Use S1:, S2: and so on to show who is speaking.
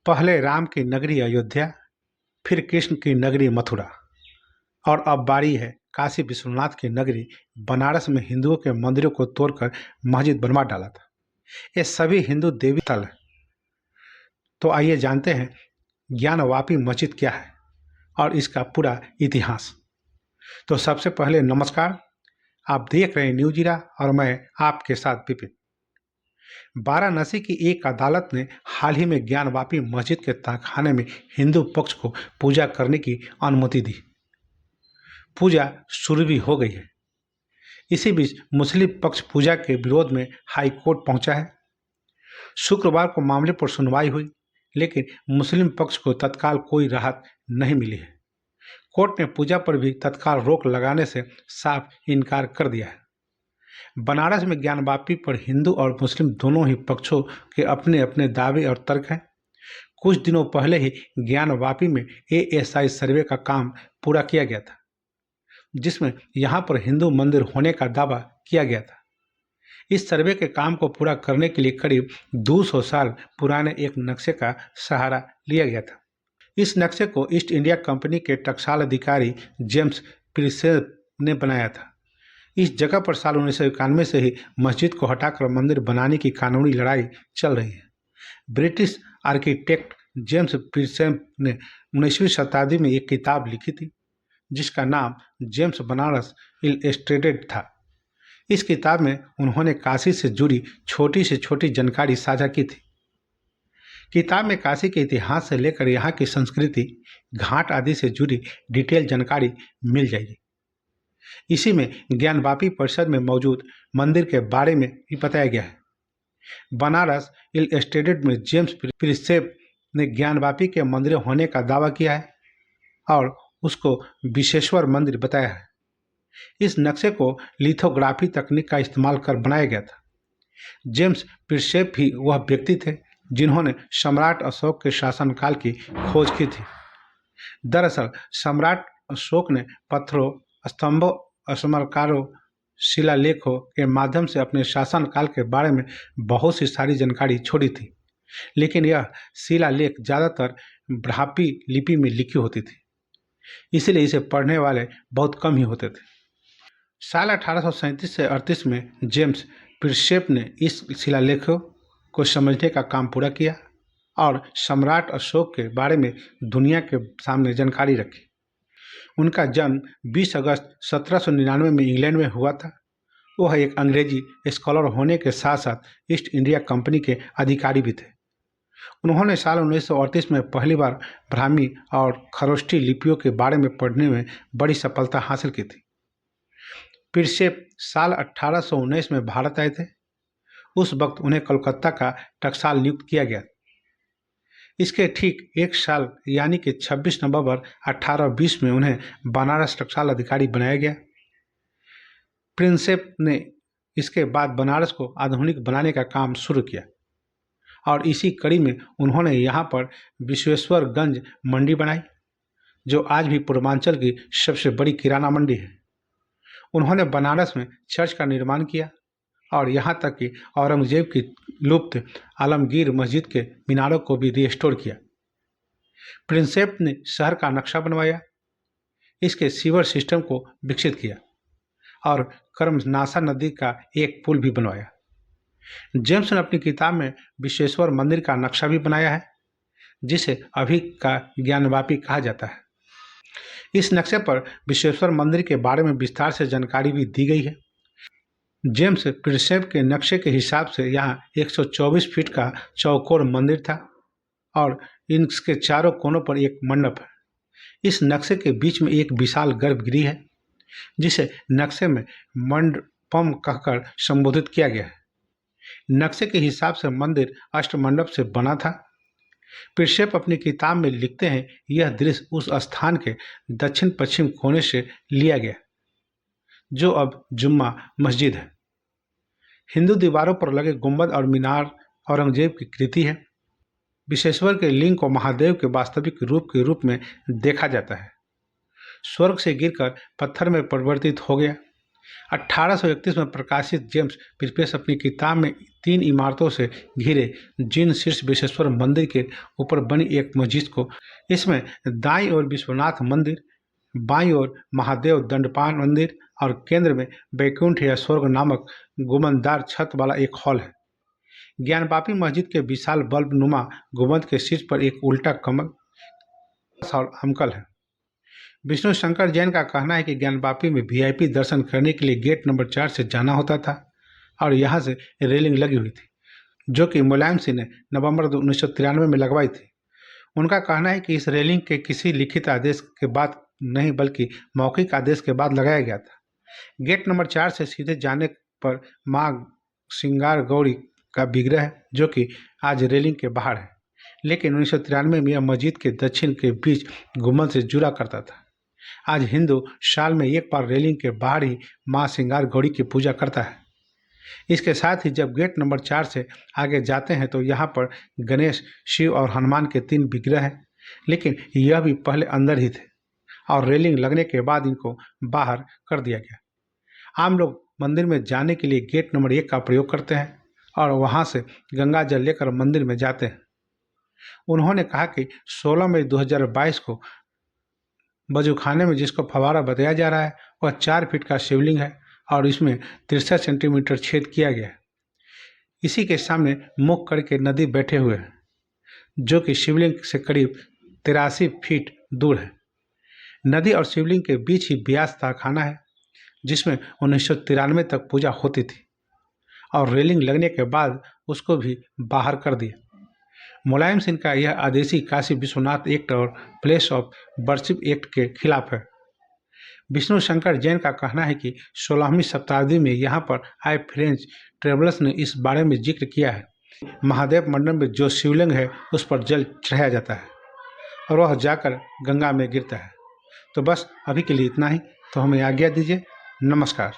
S1: पहले राम की नगरी अयोध्या, फिर कृष्ण की नगरी मथुरा, और अब बारी है काशी विश्वनाथ की नगरी बनारस में हिंदुओं के मंदिरों को तोड़कर मस्जिद बनवा डाला था। ये सभी हिंदू देवी स्थल है। तो आइए जानते हैं ज्ञानवापी मस्जिद क्या है और इसका पूरा इतिहास। तो सबसे पहले नमस्कार, आप देख रहे हैं न्यूज इरा और मैं आपके साथ विपिन। वाराणसी की एक अदालत ने हाल ही में ज्ञानवापी मस्जिद के तहखाने में हिंदू पक्ष को पूजा करने की अनुमति दी। पूजा शुरू भी हो गई है। इसी बीच मुस्लिम पक्ष पूजा के विरोध में हाई कोर्ट पहुंचा है। शुक्रवार को मामले पर सुनवाई हुई, लेकिन मुस्लिम पक्ष को तत्काल कोई राहत नहीं मिली है। कोर्ट ने पूजा पर भी तत्काल रोक लगाने से साफ इनकार कर दिया है। बनारस में ज्ञानवापी पर हिंदू और मुस्लिम दोनों ही पक्षों के अपने अपने दावे और तर्क हैं। कुछ दिनों पहले ही ज्ञानवापी में ASI सर्वे का काम पूरा किया गया था, जिसमें यहां पर हिंदू मंदिर होने का दावा किया गया था। इस सर्वे के काम को पूरा करने के लिए करीब 200 साल पुराने एक नक्शे का सहारा लिया गया था। इस नक्शे को ईस्ट इंडिया कंपनी के टकसाल अधिकारी जेम्स प्रिसेप ने बनाया था। इस जगह पर साल 1991 से ही मस्जिद को हटाकर मंदिर बनाने की कानूनी लड़ाई चल रही है। ब्रिटिश आर्किटेक्ट जेम्स प्रिसेप ने 19वीं शताब्दी में एक किताब लिखी थी, जिसका नाम जेम्स बनारस इलस्ट्रेटेड था। इस किताब में उन्होंने काशी से जुड़ी छोटी से छोटी जानकारी साझा की थी। किताब में काशी के इतिहास से लेकर यहाँ की संस्कृति, घाट आदि से जुड़ी डिटेल जानकारी मिल जाएगी। इसी में ज्ञानवापी परिसर में मौजूद मंदिर के बारे में भी बताया गया है। बनारस इलस्ट्रेटेड में जेम्स प्रिसेप ने ज्ञानवापी के मंदिर होने का दावा किया है और उसको विश्वेश्वर मंदिर बताया है। इस नक्शे को लिथोग्राफी तकनीक का इस्तेमाल कर बनाया गया था। जेम्स प्रिसेप ही वह व्यक्ति थे जिन्होंने सम्राट अशोक के शासनकाल की खोज की थी। दरअसल सम्राट अशोक ने पत्थरों, स्तंभों, स्मरकारों, शिलालेखों के माध्यम से अपने शासनकाल के बारे में बहुत सी सारी जानकारी छोड़ी थी, लेकिन यह शिलालेख ज़्यादातर ब्राह्मी लिपि में लिखी होती थी, इसलिए इसे पढ़ने वाले बहुत कम ही होते थे। साल 1837 से 38 में जेम्स प्रिसेप ने इस शिलालेखों को समझने का काम पूरा किया और सम्राट अशोक के बारे में दुनिया के सामने जानकारी रखी। उनका जन्म 20 अगस्त 1799 में इंग्लैंड में हुआ था। वह एक अंग्रेजी स्कॉलर होने के साथ साथ ईस्ट इंडिया कंपनी के अधिकारी भी थे। उन्होंने साल 1938 में पहली बार ब्राह्मी और खरोष्ठी लिपियों के बारे में पढ़ने में बड़ी सफलता हासिल की थी। प्रिसेप साल 1819 में भारत आए थे। उस वक्त उन्हें कोलकाता का टकसाल नियुक्त किया गया। इसके ठीक एक साल यानी कि 26 नवंबर 1820 में उन्हें बनारस टकसाल अधिकारी बनाया गया। प्रिंसेप ने इसके बाद बनारस को आधुनिक बनाने का काम शुरू किया और इसी कड़ी में उन्होंने यहाँ पर विश्वेश्वरगंज मंडी बनाई, जो आज भी पूर्वांचल की सबसे बड़ी किराना मंडी है। उन्होंने बनारस में चर्च का निर्माण किया और यहाँ तक कि औरंगजेब की लुप्त आलमगीर मस्जिद के मीनारों को भी रिस्टोर किया। प्रिंसेप ने शहर का नक्शा बनवाया, इसके सीवर सिस्टम को विकसित किया और कर्मनासा नदी का एक पुल भी बनवाया। जेम्स ने अपनी किताब में विश्वेश्वर मंदिर का नक्शा भी बनाया है, जिसे अभी का ज्ञानवापी कहा जाता है। इस नक्शे पर विश्वेश्वर मंदिर के बारे में विस्तार से जानकारी भी दी गई है। जेम्स प्रिसेप के नक्शे के हिसाब से यहाँ 124 फीट का चौकोर मंदिर था और इसके चारों कोनों पर एक मंडप है। इस नक्शे के बीच में एक विशाल गर्भगृह है, जिसे नक्शे में मंडपम कहकर संबोधित किया गया है। नक्शे के हिसाब से मंदिर अष्टमंडप से बना था। प्रिसेप अपनी किताब में लिखते हैं, यह दृश्य उस स्थान के दक्षिण पश्चिम कोने से लिया गया जो अब जुम्मा मस्जिद है। हिंदू दीवारों पर लगे गुंबद और मीनार औरंगजेब की कृति है। विश्वेश्वर के लिंग को महादेव के वास्तविक रूप के रूप में देखा जाता है। स्वर्ग से गिरकर पत्थर में परिवर्तित हो गया 1831 में प्रकाशित जेम्स प्रिपेस अपनी किताब में 3 इमारतों से घिरे जिन शीर्ष विश्वेश्वर मंदिर के ऊपर बनी एक मस्जिद को, इसमें दाईं ओर विश्वनाथ मंदिर, बाईं ओर महादेव दंडपान मंदिर और केंद्र में बैकुंठ या स्वर्ग नामक गुंबददार छत वाला एक हॉल है। ज्ञानवापी मस्जिद के विशाल बल्ब नुमा गुंबद के शीर्ष पर एक उल्टा कमल और हमकल है। विष्णु शंकर जैन का कहना है कि ज्ञानवापी में वीआईपी दर्शन करने के लिए गेट नंबर 4 से जाना होता था और यहाँ से रेलिंग लगी हुई थी, जो कि मुलायम सिंह ने नवंबर 1993 में लगवाई थी। उनका कहना है कि इस रेलिंग के किसी लिखित आदेश के बाद नहीं बल्कि मौखिक आदेश के बाद लगाया गया था। गेट नंबर 4 से सीधे जाने पर माँ श्रृंगार गौरी का विग्रह है, जो कि आज रेलिंग के बाहर है, लेकिन 1993 में यह मस्जिद के दक्षिण के बीच गुंबद से जुड़ा करता था। आज हिंदू साल में एक बार रेलिंग के बाहर ही माँ श्रृंगार गौरी की पूजा करता है। इसके साथ ही जब गेट नंबर 4 से आगे जाते हैं तो यहाँ पर गणेश, शिव और हनुमान के 3 विग्रह हैं, लेकिन यह भी पहले अंदर ही थे और रेलिंग लगने के बाद इनको बाहर कर दिया गया। आम लोग मंदिर में जाने के लिए गेट नंबर 1 का प्रयोग करते हैं और वहाँ से गंगा जल लेकर मंदिर में जाते हैं। उन्होंने कहा कि 16 मई 2022 को वजूखाने में जिसको फवारा बताया जा रहा है वह 4 फीट का शिवलिंग है और इसमें 63 सेंटीमीटर छेद किया गया है। इसी के सामने मुख करके नदी बैठे हुए हैं, जो कि शिवलिंग से करीब 83 फीट दूर है। नदी और शिवलिंग के बीच ही व्यास तहखाना है, जिसमें 1993 तक पूजा होती थी और रेलिंग लगने के बाद उसको भी बाहर कर दिया। मुलायम सिंह का यह आदेशी काशी विश्वनाथ एक्ट और प्लेस ऑफ वर्शिप एक्ट के खिलाफ है। विष्णु शंकर जैन का कहना है कि 16वीं शताब्दी में यहाँ पर आए फ्रेंच ट्रेवलर्स ने इस बारे में जिक्र किया है। महादेव मंडप में जो शिवलिंग है उस पर जल चढ़ाया जाता है और वह जाकर गंगा में गिरता है। तो बस अभी के लिए इतना ही। तो हमें आज्ञा दीजिए। नमस्कार।